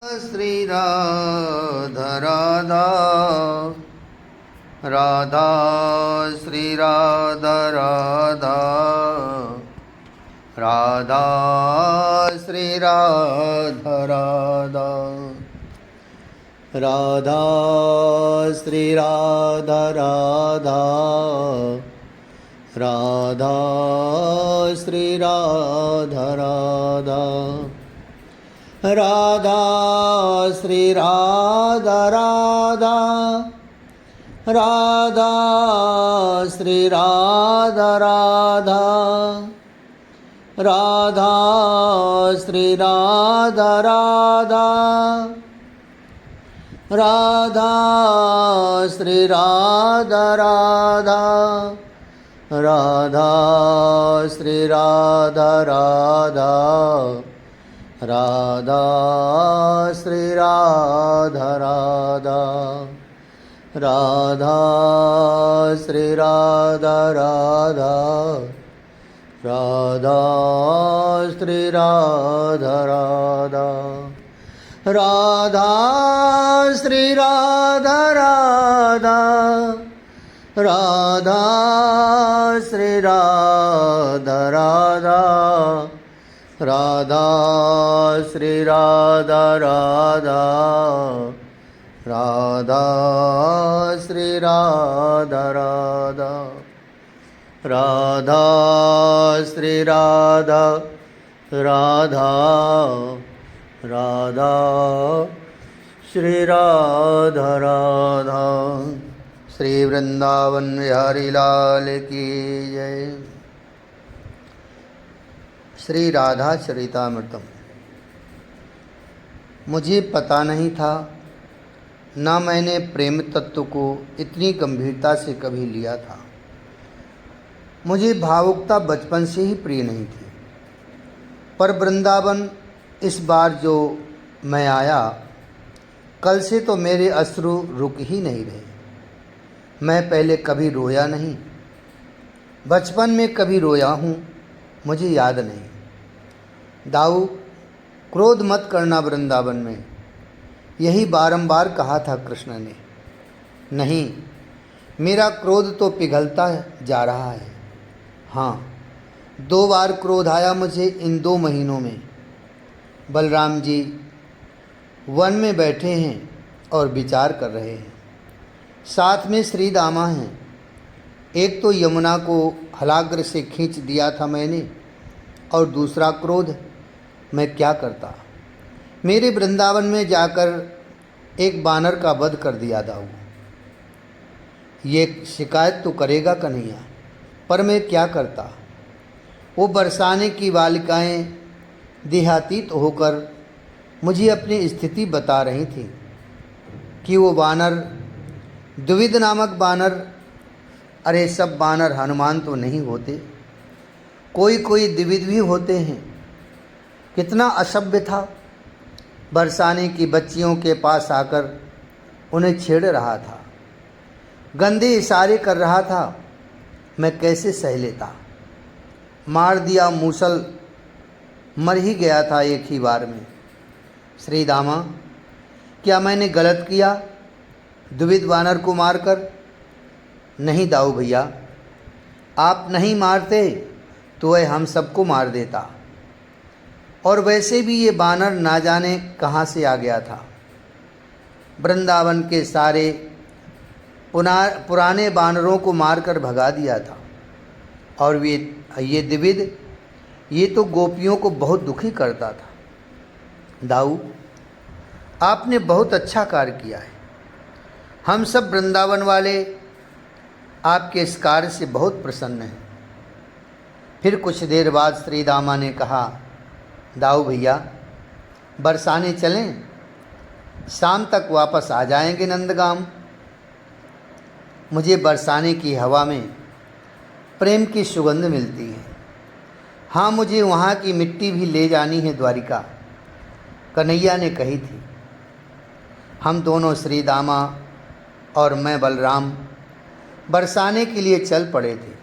श्री राधा राधा राधा श्री राधा राधा राधा श्री राधा राधा राधा श्री राधा राधा राधा श्री राधा राधा राधा श्री राधा राधा राधा श्री राधा राधा राधा श्री राधा राधा राधा श्री राधा राधा राधा श्री राधा राधा राधा श्री राधा राधा राधा श्री राधा राधा राधा श्री राधा राधा राधा श्री राधा राधा राधा श्री राधा राधा राधा श्री राधा राधा राधा श्री राधा राधा राधा श्री राधा राधा राधा श्री राधा राधा। श्री वृंदावन बिहारी लाल की जय। श्री राधा चरितामृतम। मुझे पता नहीं था, ना मैंने प्रेम तत्व को इतनी गंभीरता से कभी लिया था। मुझे भावुकता बचपन से ही प्रिय नहीं थी, पर वृंदावन इस बार जो मैं आया, कल से तो मेरे अश्रु रुक ही नहीं रहे। मैं पहले कभी रोया नहीं, बचपन में कभी रोया हूँ मुझे याद नहीं। दाऊ, क्रोध मत करना वृंदावन में, यही बारंबार कहा था कृष्ण ने। नहीं, मेरा क्रोध तो पिघलता जा रहा है। हाँ, 2 बार क्रोध आया मुझे इन 2 महीनों में। बलराम जी वन में बैठे हैं और विचार कर रहे हैं, साथ में श्री दामा हैं। एक तो यमुना को हलाग्र से खींच दिया था मैंने, और दूसरा क्रोध। मैं क्या करता। मेरे वृंदावन में जाकर एक बानर का वध कर दिया दाऊ। ये शिकायत तो करेगा कन्हैया, पर मैं क्या करता। वो बरसाने की बालिकाएं देहातीत होकर मुझे अपनी स्थिति बता रही थी कि वो बानर द्विविद नामक बानर, अरे सब बानर हनुमान तो नहीं होते, कोई कोई द्विविद भी होते हैं। कितना असभ्य था। बरसाने की बच्चियों के पास आकर उन्हें छेड़ रहा था, गंदे इशारे कर रहा था। मैं कैसे सह लेता। मार दिया मूसल, मर ही गया था एक ही बार में। श्री दामा, क्या मैंने गलत किया द्विविद बानर को मारकर? नहीं दाऊ भैया, आप नहीं मारते तो वह हम सबको मार देता। और वैसे भी ये बानर ना जाने कहाँ से आ गया था। वृंदावन के सारे पुराने बानरों को मारकर भगा दिया था। और ये द्विविद, ये तो गोपियों को बहुत दुखी करता था। दाऊ, आपने बहुत अच्छा कार्य किया है। हम सब वृंदावन वाले आपके इस कार्य से बहुत प्रसन्न हैं। फिर कुछ देर बाद श्री दामा ने कहा, दाऊ भैया, बरसाने चलें, शाम तक वापस आ जाएंगे नंदगाम। मुझे बरसाने की हवा में प्रेम की सुगंध मिलती है। हाँ, मुझे वहाँ की मिट्टी भी ले जानी है द्वारिका, कन्हैया ने कही थी। हम दोनों श्री दामा और मैं बलराम बरसाने के लिए चल पड़े थे।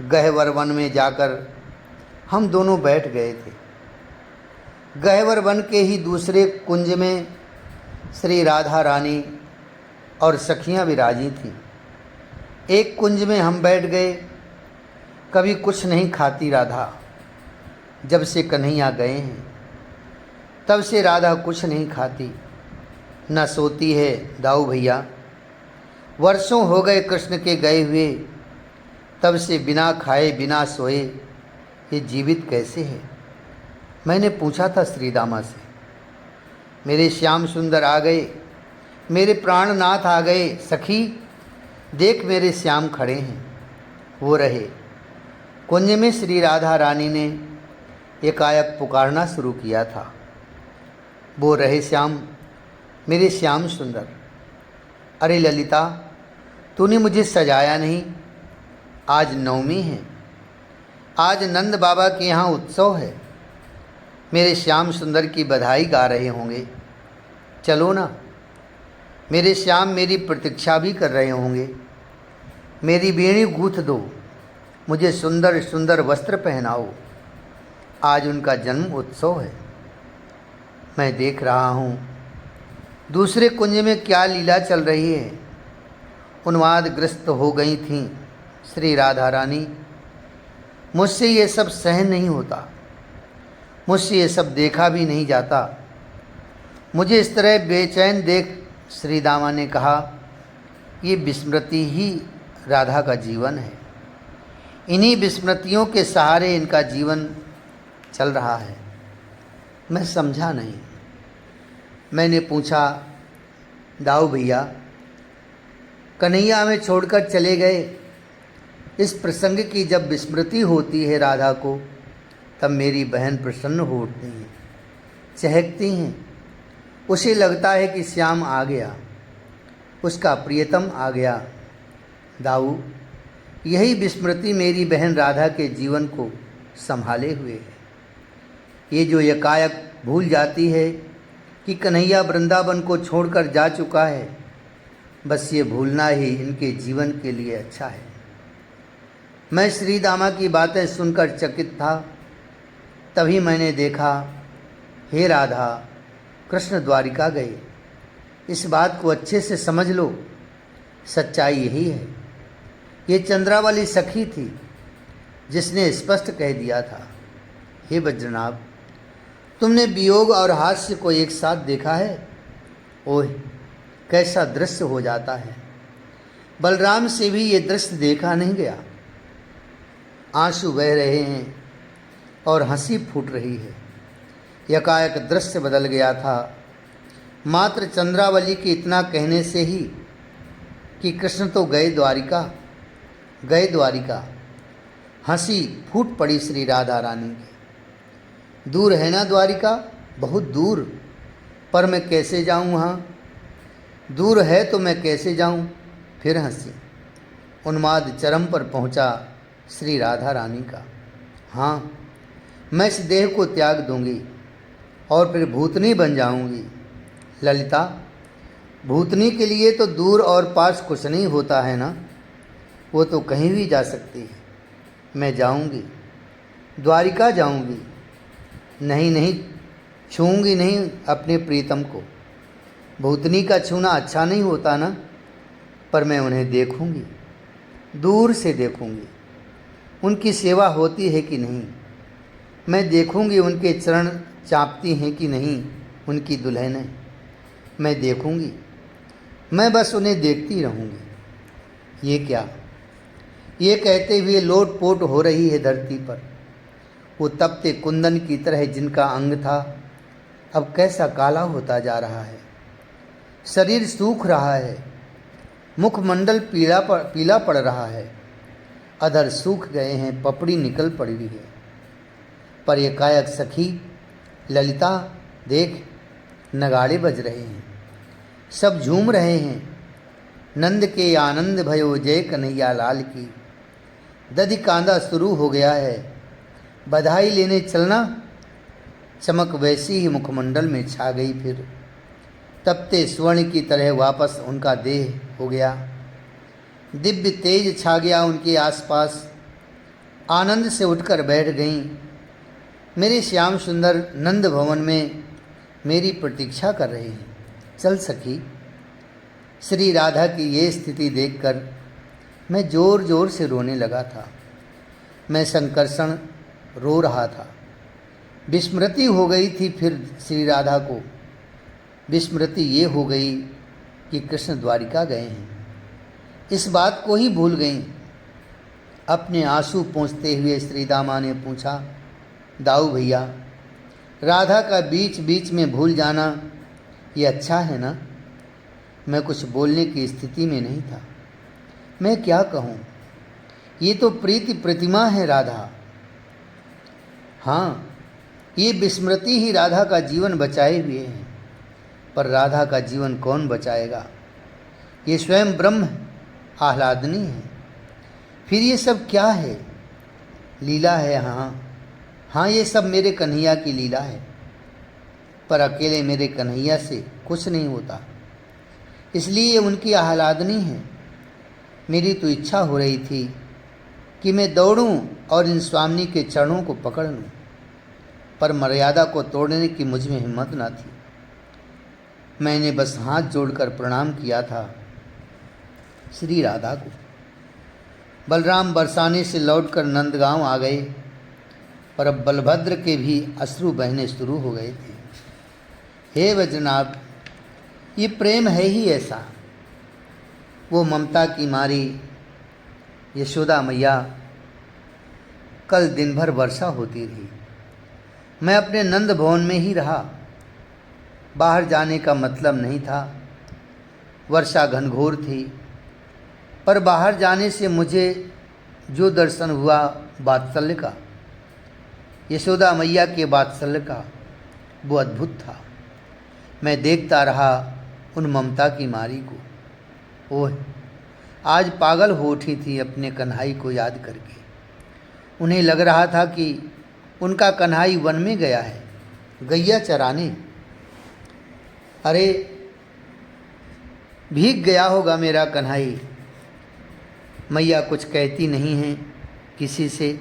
गहवर वन में जाकर हम दोनों बैठ गए थे। गहवर वन के ही दूसरे कुंज में श्री राधा रानी और सखियां विराजी थीं। एक कुंज में हम बैठ गए। कभी कुछ नहीं खाती राधा, जब से कन्हैया गए हैं तब से राधा कुछ नहीं खाती, न सोती है दाऊ भैया। वर्षों हो गए कृष्ण के गए हुए, तब से बिना खाए बिना सोए ये जीवित कैसे है। मैंने पूछा था श्री दामा से। मेरे श्याम सुंदर आ गए, मेरे प्राणनाथ आ गए। सखी देख मेरे श्याम खड़े हैं। वो रहे। कुंज में श्री राधा रानी ने एकाएक पुकारना शुरू किया था। वो रहे श्याम, मेरे श्याम सुंदर। अरे ललिता, तूने मुझे सजाया नहीं। आज नवमी है, आज नंद बाबा के यहाँ उत्सव है। मेरे श्याम सुंदर की बधाई गा रहे होंगे। चलो ना, मेरे श्याम मेरी प्रतीक्षा भी कर रहे होंगे। मेरी बीड़ी गूंथ दो, मुझे सुंदर सुंदर वस्त्र पहनाओ। आज उनका जन्म उत्सव है। मैं देख रहा हूँ दूसरे कुंज में क्या लीला चल रही है। उन्मादग्रस्त हो गई थीं श्री राधा रानी। मुझसे ये सब सहन नहीं होता, मुझसे ये सब देखा भी नहीं जाता। मुझे इस तरह बेचैन देख श्री दामा ने कहा, ये विस्मृति ही राधा का जीवन है। इन्हीं विस्मृतियों के सहारे इनका जीवन चल रहा है। मैं समझा नहीं। मैंने पूछा, दाऊ भैया, कन्हैया हमें छोड़कर चले गए। इस प्रसंग की जब विस्मृति होती है राधा को, तब मेरी बहन प्रसन्न हो उठती हैं, चहकती हैं। उसे लगता है कि श्याम आ गया, उसका प्रियतम आ गया। दाऊ, यही विस्मृति मेरी बहन राधा के जीवन को संभाले हुए है। ये जो एकाएक भूल जाती है कि कन्हैया वृंदावन को छोड़कर जा चुका है, बस ये भूलना ही इनके जीवन के लिए अच्छा है। मैं श्री दामा की बातें सुनकर चकित था। तभी मैंने देखा, हे राधा, कृष्ण द्वारिका गए। इस बात को अच्छे से समझ लो, सच्चाई यही है। ये चंद्रावली सखी थी जिसने स्पष्ट कह दिया था, हे वज्रनाभ, तुमने वियोग और हास्य को एक साथ देखा है? ओह, कैसा दृश्य हो जाता है। बलराम से भी ये दृश्य देखा नहीं गया। आंसू बह रहे हैं और हंसी फूट रही है। एकाएक दृश्य बदल गया था, मात्र चंद्रावली के इतना कहने से ही कि कृष्ण तो गए द्वारिका, गए द्वारिका। हंसी फूट पड़ी श्री राधा रानी की। दूर है ना द्वारिका? बहुत दूर। पर मैं कैसे जाऊं वहाँ? दूर है तो मैं कैसे जाऊं? फिर हंसी। उन्माद चरम पर पहुँचा श्री राधा रानी का। हाँ, मैं इस देह को त्याग दूंगी और फिर भूतनी बन जाऊंगी। ललिता, भूतनी के लिए तो दूर और पास कुछ नहीं होता है ना, वो तो कहीं भी जा सकती है। मैं जाऊंगी, द्वारिका जाऊंगी। नहीं नहीं, छूऊंगी नहीं अपने प्रीतम को। भूतनी का छूना अच्छा नहीं होता ना, पर मैं उन्हें देखूंगी, दूर से देखूंगी। उनकी सेवा होती है कि नहीं, मैं देखूंगी। उनके चरण चापती हैं कि नहीं उनकी दुल्हनें, मैं देखूंगी। मैं बस उन्हें देखती रहूंगी। ये क्या? ये कहते हुए लोटपोट हो रही है धरती पर। वो तपते कुंदन की तरह जिनका अंग था, अब कैसा काला होता जा रहा है। शरीर सूख रहा है, मुखमंडल पीला पड़ रहा है, अधर सूख गए हैं, पपड़ी निकल पड़ी है। पर एकाएक सखी ललिता देख, नगाड़े बज रहे हैं, सब झूम रहे हैं। नंद के आनंद भयो जय कन्हैया लाल की। दधि कांदा शुरू हो गया है, बधाई लेने चलना। चमक वैसी ही मुखमंडल में छा गई। फिर तपते स्वर्ण की तरह वापस उनका देह हो गया। दिव्य तेज छा गया उनके आसपास। आनंद से उठकर बैठ गईं। मेरे श्याम सुंदर नंद भवन में मेरी प्रतीक्षा कर रहे हैं। चल सखी। श्री राधा की ये स्थिति देखकर मैं ज़ोर ज़ोर से रोने लगा था। मैं संकर्षण रो रहा था। विस्मृति हो गई थी। फिर श्री राधा को विस्मृति ये हो गई कि कृष्ण द्वारिका गए हैं। इस बात को ही भूल गई। अपने आंसू पोंछते हुए श्री दामा ने पूछा, दाऊ भैया, राधा का बीच बीच में भूल जाना ये अच्छा है ना? मैं कुछ बोलने की स्थिति में नहीं था। मैं क्या कहूँ? ये तो प्रीति प्रतिमा है राधा। हाँ, ये विस्मृति ही राधा का जीवन बचाए हुए है, पर राधा का जीवन कौन बचाएगा? ये स्वयं ब्रह्म आह्लादनी है। फिर ये सब क्या है? लीला है। हाँ, ये सब मेरे कन्हैया की लीला है, पर अकेले मेरे कन्हैया से कुछ नहीं होता, इसलिए उनकी आह्लादनी है। मेरी तो इच्छा हो रही थी कि मैं दौड़ूं और इन स्वामी के चरणों को पकड़ लूं, पर मर्यादा को तोड़ने की मुझ में हिम्मत न थी। मैंने बस हाथ जोड़कर प्रणाम किया था श्री राधा को। बलराम बरसाने से लौटकर नंदगांव आ गए, पर अब बलभद्र के भी अश्रु बहने शुरू हो गए थे। हे वज्रनाभ, ये प्रेम है ही ऐसा। वो ममता की मारी यशोदा मैया, कल दिन भर वर्षा होती रही। मैं अपने नंद भवन में ही रहा। बाहर जाने का मतलब नहीं था। वर्षा घनघोर थी, पर बाहर जाने से मुझे जो दर्शन हुआ वात्सल्य का, यशोदा मैया के वात्सल्य का, वो अद्भुत था। मैं देखता रहा उन ममता की मारी को। ओह, आज पागल हो उठी थी अपने कन्हाई को याद करके। उन्हें लग रहा था कि उनका कन्हाई वन में गया है, गैया चराने। अरे, भीग गया होगा मेरा कन्हाई। मैया कुछ कहती नहीं है किसी से,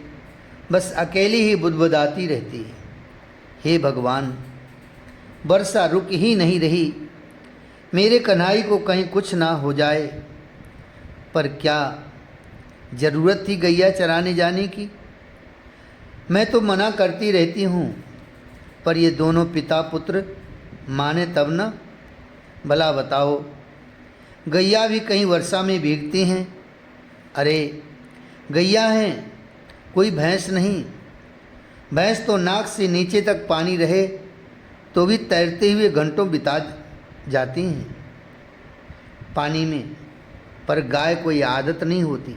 बस अकेली ही बुदबुदाती रहती है। हे भगवान, वर्षा रुक ही नहीं रही। मेरे कन्हाई को कहीं कुछ ना हो जाए। पर क्या ज़रूरत थी गैया चराने जाने की? मैं तो मना करती रहती हूँ, पर ये दोनों पिता पुत्र माने तब न। भला बताओ, गैया भी कहीं वर्षा में भीगती हैं? अरे, गैया हैं, कोई भैंस नहीं। भैंस तो नाक से नीचे तक पानी रहे तो भी तैरते हुए घंटों बिता जाती हैं पानी में, पर गाय को ये आदत नहीं होती।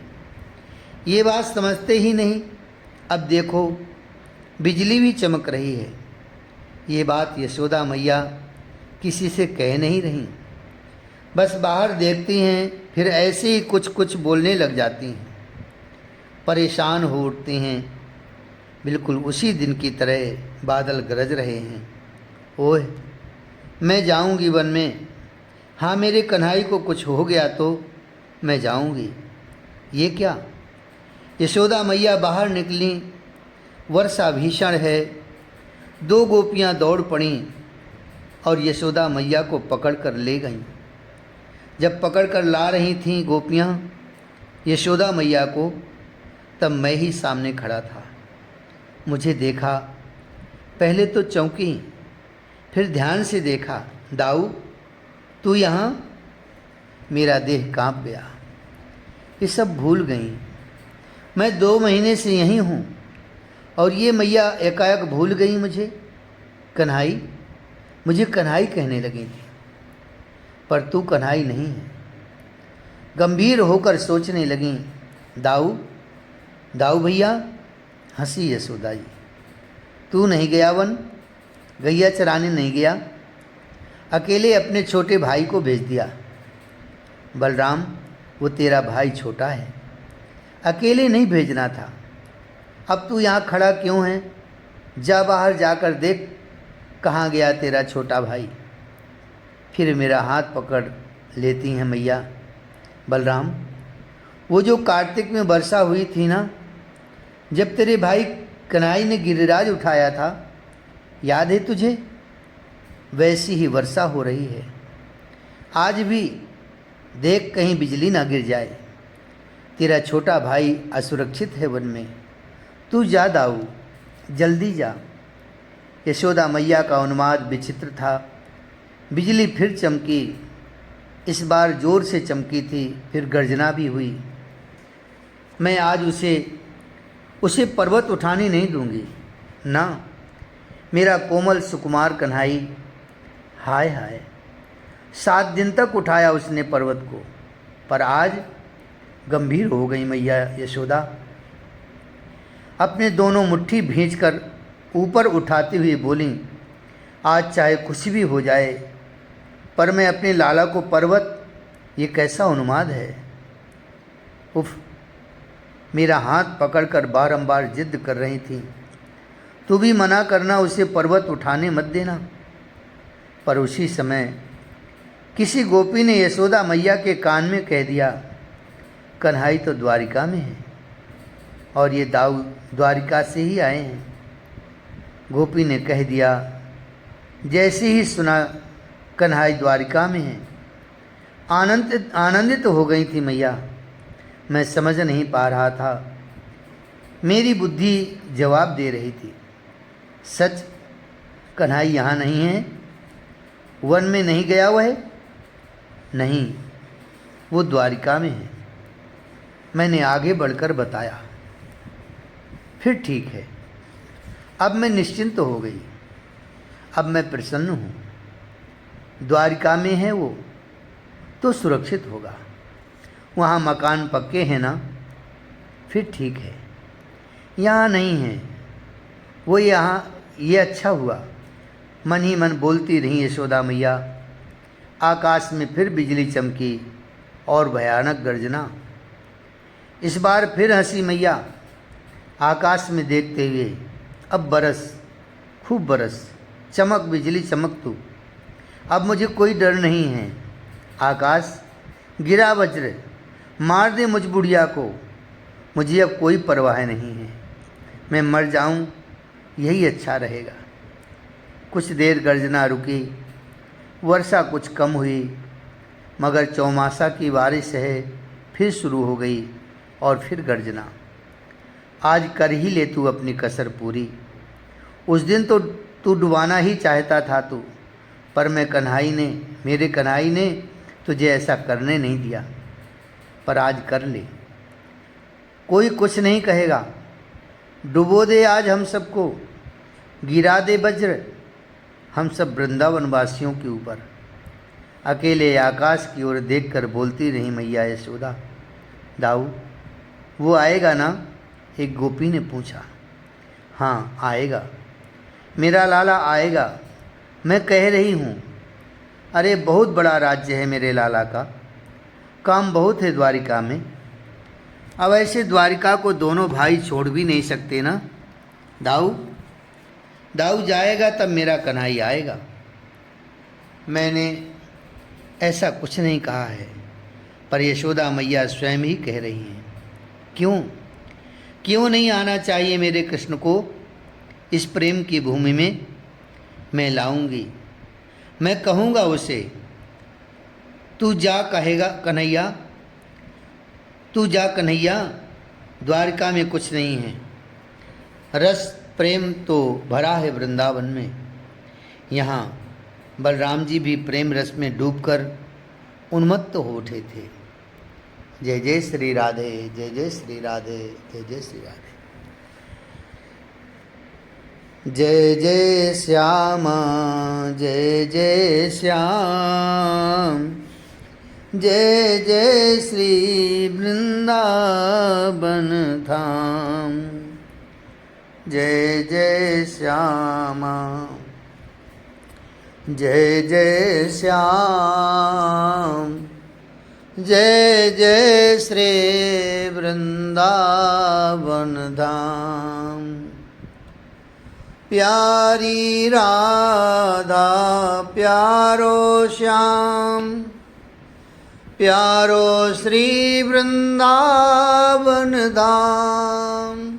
ये बात समझते ही नहीं। अब देखो, बिजली भी चमक रही है। ये बात यशोदा मैया किसी से कह नहीं रही, बस बाहर देखती हैं, फिर ऐसे ही कुछ कुछ बोलने लग जाती हैं। परेशान हो उठती हैं। बिल्कुल उसी दिन की तरह बादल गरज रहे हैं। ओह, मैं जाऊंगी वन में। हाँ, मेरे कन्हाई को कुछ हो गया तो मैं जाऊंगी। ये क्या? यशोदा मैया बाहर निकली। वर्षा भीषण है। दो गोपियाँ दौड़ पड़ीं और यशोदा मैया को पकड़ कर ले गईं। जब पकड़ कर ला रही थीं गोपियाँ यशोदा मैया को, तब मैं ही सामने खड़ा था। मुझे देखा, पहले तो चौंकी, फिर ध्यान से देखा। दाऊ, तू यहाँ? मेरा देह कांप गया। ये सब भूल गई। मैं 2 महीने से यहीं हूँ और ये मैया एकाएक भूल गई मुझे। कन्हाई, मुझे कन्हाई कहने लगी थी, पर तू कन्हाई नहीं है। गंभीर होकर सोचने लगी। दाऊ, दाऊ भैया। हंसी यशोदा जी। तू नहीं गया वन? गैया चराने नहीं गया? अकेले अपने छोटे भाई को भेज दिया। बलराम, वो तेरा भाई छोटा है, अकेले नहीं भेजना था। अब तू यहाँ खड़ा क्यों है? जा बाहर जाकर देख कहाँ गया तेरा छोटा भाई। फिर मेरा हाथ पकड़ लेती हैं मैया। बलराम, वो जो कार्तिक में वर्षा हुई थी ना, जब तेरे भाई कन्हई ने गिरिराज उठाया था, याद है तुझे? वैसी ही वर्षा हो रही है। आज भी देख कहीं बिजली ना गिर जाए। तेरा छोटा भाई असुरक्षित है वन में। तू जा दाऊ, जल्दी जा। यशोदा मैया का उन्माद विचित्र था। बिजली फिर चमकी। इस बार जोर से चमकी थी, फिर गर्जना भी हुई। मैं आज उसे पर्वत उठाने नहीं दूंगी ना, मेरा कोमल सुकुमार कन्हई। हाय हाय, 7 दिन तक उठाया उसने पर्वत को, पर आज गंभीर हो गई मैया यशोदा। अपने दोनों मुट्ठी भींचकर ऊपर उठाती हुई बोली, आज चाहे कुछ भी हो जाए, पर मैं अपने लाला को पर्वत, ये कैसा उन्माद है। उफ, मेरा हाथ पकड़कर बारंबार जिद कर रही थी, तू भी मना करना, उसे पर्वत उठाने मत देना। पर उसी समय किसी गोपी ने यशोदा मैया के कान में कह दिया, कन्हई तो द्वारिका में है और ये दाऊ द्वारिका से ही आए हैं। गोपी ने कह दिया। जैसे ही सुना कन्हई द्वारिका में है, आनंदित हो गई थी मैया। मैं समझ नहीं पा रहा था, मेरी बुद्धि जवाब दे रही थी। सच कन्हई यहाँ नहीं है, वन में नहीं गया वह? नहीं, वो द्वारिका में है। मैंने आगे बढ़कर बताया। फिर ठीक है, अब मैं निश्चिंत हो गई। अब मैं प्रसन्न हूँ। द्वारिका में है वो तो सुरक्षित होगा, वहाँ मकान पक्के हैं ना। फिर ठीक है, यहाँ नहीं है वो, यहाँ ये अच्छा हुआ। मन ही मन बोलती रही यशोदा मैया। आकाश में फिर बिजली चमकी और भयानक गर्जना। इस बार फिर हंसी मैया, आकाश में देखते हुए। अब बरस, खूब बरस, चमक बिजली चमक तू। अब मुझे कोई डर नहीं है। आकाश, गिरा वज्र, मार दे मुझ बुढ़िया को, मुझे अब कोई परवाह नहीं है। मैं मर जाऊं, यही अच्छा रहेगा। कुछ देर गर्जना रुकी, वर्षा कुछ कम हुई, मगर चौमासा की बारिश है फिर शुरू हो गई और फिर गर्जना। आज कर ही ले तू अपनी कसर पूरी। उस दिन तो तू डुबाना ही चाहता था तू, पर मेरे कन्हई ने तुझे ऐसा करने नहीं दिया। पर आज कर ले, कोई कुछ नहीं कहेगा। डुबो दे आज हम सबको, गिरा दे वज्र हम सब वृंदावन वासियों के ऊपर। अकेले आकाश की ओर देखकर बोलती रही मैया यशोदा। दाऊ, वो आएगा ना? एक गोपी ने पूछा। हाँ आएगा, मेरा लाला आएगा, मैं कह रही हूँ। अरे बहुत बड़ा राज्य है मेरे लाला का, काम बहुत है द्वारिका में। अब ऐसे द्वारिका को दोनों भाई छोड़ भी नहीं सकते ना। दाऊ जाएगा तब मेरा कन्हई आएगा। मैंने ऐसा कुछ नहीं कहा है, पर यशोदा मैया स्वयं ही कह रही हैं। क्यों नहीं आना चाहिए मेरे कृष्ण को इस प्रेम की भूमि में? मैं लाऊंगी, मैं कहूँगा उसे, तू जा कहेगा कन्हैया, तू जा कन्हैया, द्वारिका में कुछ नहीं है। रस प्रेम तो भरा है वृंदावन में। यहाँ बलराम जी भी प्रेम रस में डूबकर उन्मत्त हो उठे थे। जय जय श्री राधे, जय जय श्री राधे, जय जय श्री राधे। जय जय श्याम, जय जय श्याम, जय जय श्री वृंदावन धाम। जय जय श्याम, जय जय श्याम, जय जय श्री वृंदावन धाम। प्यारी राधा प्यारो श्याम, प्यारो श्री वृंदावन धाम।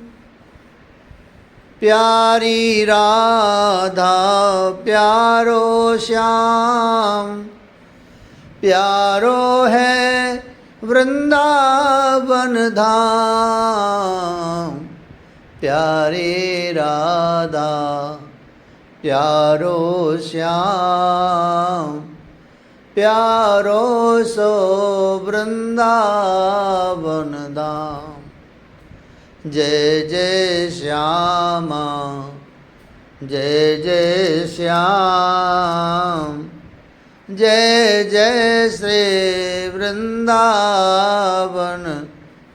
प्यारी राधा प्यारो श्याम, प्यारो है वृंदावन धाम। प्यारे राधा प्यारो श्याम, प्यारो सो वृंदावन धाम। जय जय श्यामा, जय जय श्याम, जय जय श्री वृंदावन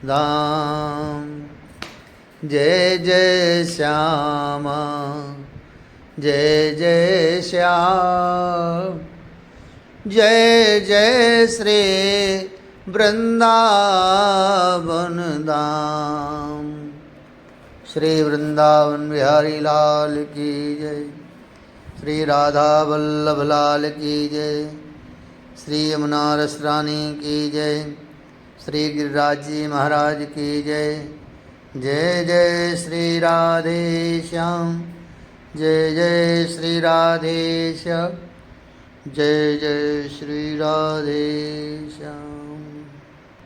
धाम। जय जय श्यामा, जय जय श्याम, जय जय श्री वृंदावन धाम। श्री वृंदावन बिहारी लाल की जय। श्री राधा वल्लभ लाल की जय। श्री यमुना रस रानी की जय। श्री गिरिराज जी महाराज की जय। जय जय श्री राधे श्याम, जय जय श्री राधे श्याम, जय जय श्री राधे श्याम।